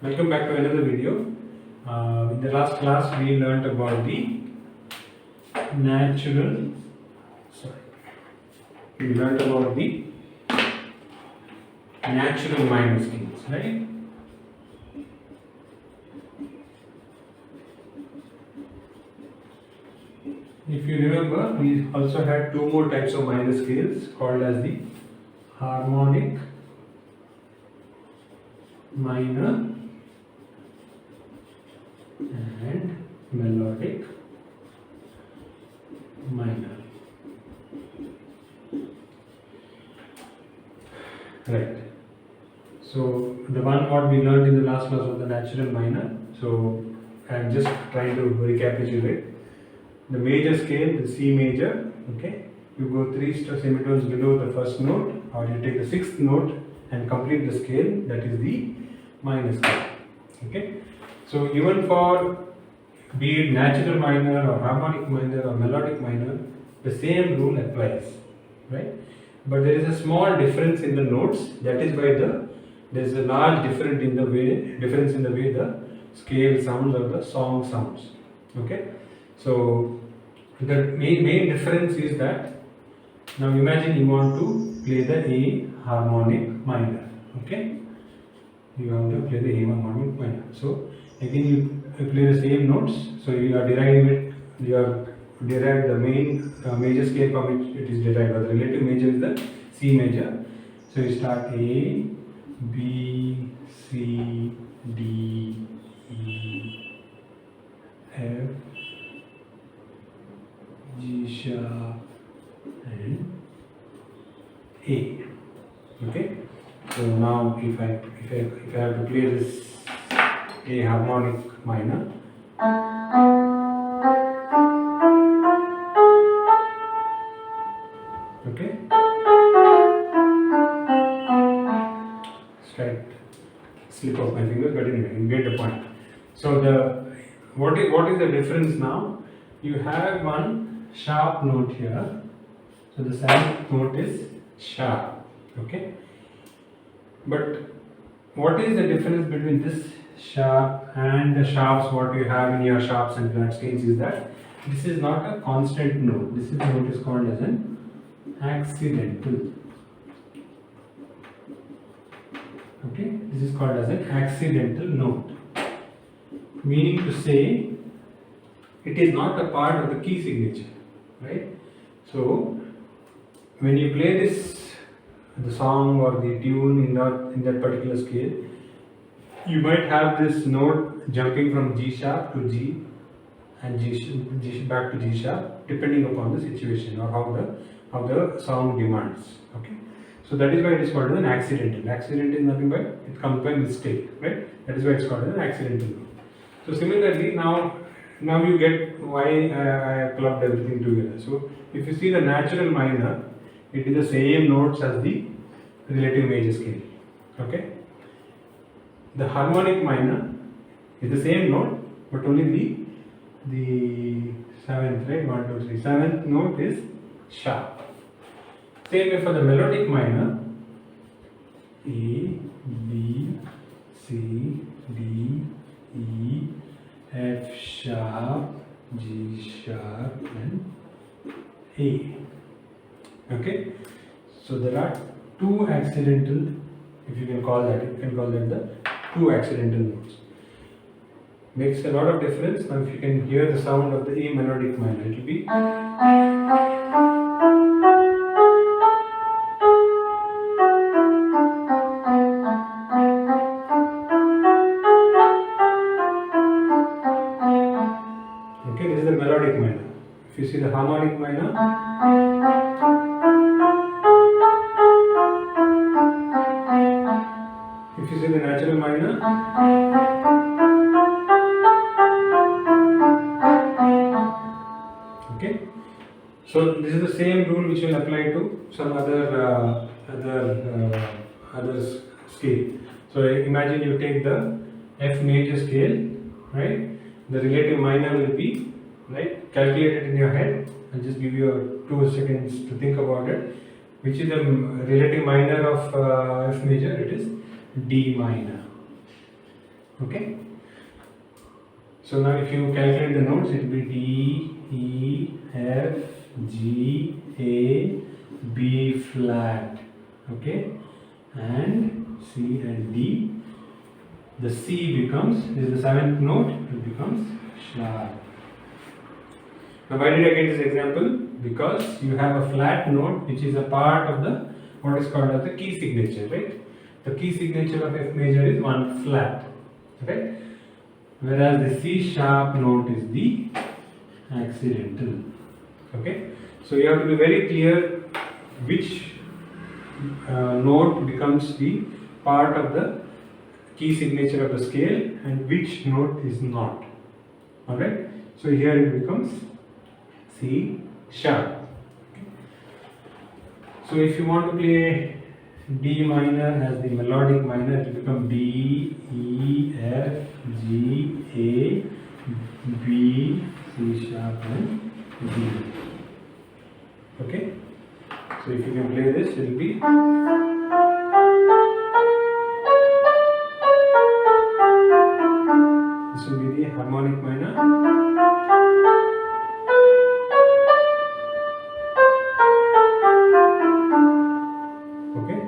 Welcome back to another video. In the last class we learnt about the natural, we learnt about the natural minor scales, right? If you remember, we also had two more types of minor scales called as the harmonic minor and melodic minor. Right. So the one what we learned in the last class was the natural minor. So I'm just trying to recapitulate. The major scale, the C major, okay, you go three semitones below the first note, or you take the sixth note and complete the scale, that is the minor scale. Okay. So even for be it natural minor or harmonic minor or melodic minor, the same rule applies, right? But there is a small difference in the notes. That is why there is a large difference in the way the scale sounds or the song sounds. Okay. So the main difference is that now imagine you want to play the A harmonic minor. Okay. You want to play the A harmonic minor. So again you play the same notes. So you are deriving it. You are derived the main major scale from which it is derived. But the relative major is the C major. So you start A, B, C, D, E, F, G sharp, and A. Okay. So now if I have to play this A harmonic minor, okay, slight slip of my fingers, but anyway, you get the point. So what is the difference now? You have one sharp note here. So the seventh note is sharp. Okay. But what is the difference between this sharp and the sharps what you have in your sharps and flat scales is that this is not a constant note. This is what is called as an accidental. Okay, this is called as an accidental note. Meaning to say, it is not a part of the key signature, right? So when you play the song or the tune in that particular scale, you might have this note jumping from G sharp to G and G back to G sharp, depending upon the situation or how the song demands. Okay, so that is why it is called as an accidental. Accident is nothing but it comes by mistake, right? That is why it's called as an accidental note. So similarly, now you get why I clubbed everything together. So if you see the natural minor, it is the same notes as the relative major scale. Okay. The harmonic minor is the same note, but only the seventh, right? 1, 2, 3. Seventh note is sharp. Same way for the melodic minor, A, B, C, D, E, F sharp, G sharp, and A. Okay. So there are two accidental, if you can call that, the two accidental notes. Makes a lot of difference. Now if you can hear the sound of the A melodic minor, it will be okay, this is the melodic minor. If you see the harmonic minor, if you see the natural minor, okay. So this is the same rule which will apply to some other scale. So imagine you take the F major scale, right? The relative minor will be, right, calculate it in your head. I'll just give you 2 seconds to think about it. Which is the relative minor of F major? It is D minor. Okay. So now if you calculate the notes, it will be D, E, F, G, A, B flat. Okay. And C and D. The C becomes, this is the seventh note, it becomes sharp. Now why did I get this example? Because you have a flat note which is a part of the what is called as the key signature, right? The key signature of F major is one flat, right? Whereas the C sharp note is the accidental. Okay, so you have to be very clear which note becomes the part of the key signature of the scale and which note is not. Alright, so here it becomes C sharp. So if you want to play D minor as the melodic minor, it will become D, E, F, G, A, B, C sharp and D. Okay, so if you can play this, it will be. This will be the harmonic minor.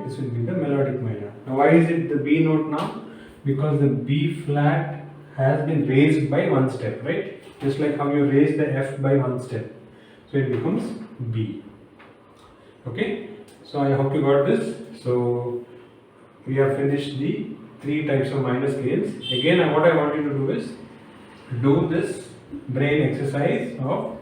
This will be the melodic minor. Now why is it the B note now? Because the B flat has been raised by one step, right? Just like how you raise the F by one step. So it becomes B. Okay, so I hope you got this. So we have finished the three types of minor scales. Again, what I want you to do is do this brain exercise of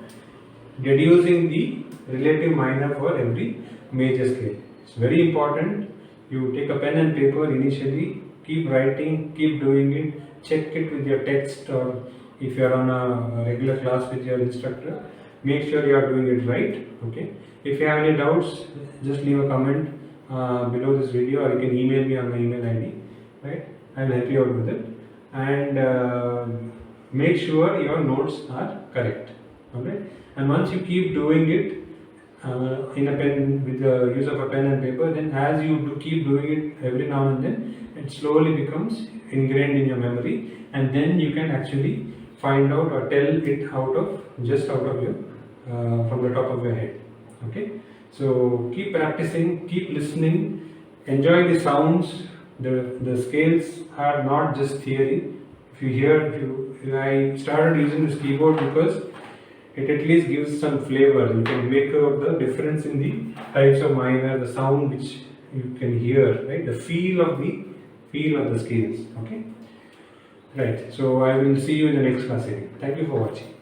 deducing the relative minor for every major scale. It's very important. You take a pen and paper initially, keep writing, keep doing it, check it with your text, or if you are on a regular class with your instructor, make sure you are doing it right. Okay. If you have any doubts, just leave a comment below this video, or you can email me on my email ID. Right, I will help you out with it, and make sure your notes are correct. Okay, and once you keep doing it in a pen with the use of a pen and paper, then as you keep doing it every now and then, it slowly becomes ingrained in your memory, and then you can actually find out or tell it out of your from the top of your head. Okay, so keep practicing, keep listening, enjoy the sounds. The scales are not just theory. If you hear, I started using this keyboard because it at least gives some flavor. You can make out the difference in the types of minor, the sound which you can hear, right? The feel of the scales. Okay, right. So I will see you in the next class. Thank you for watching.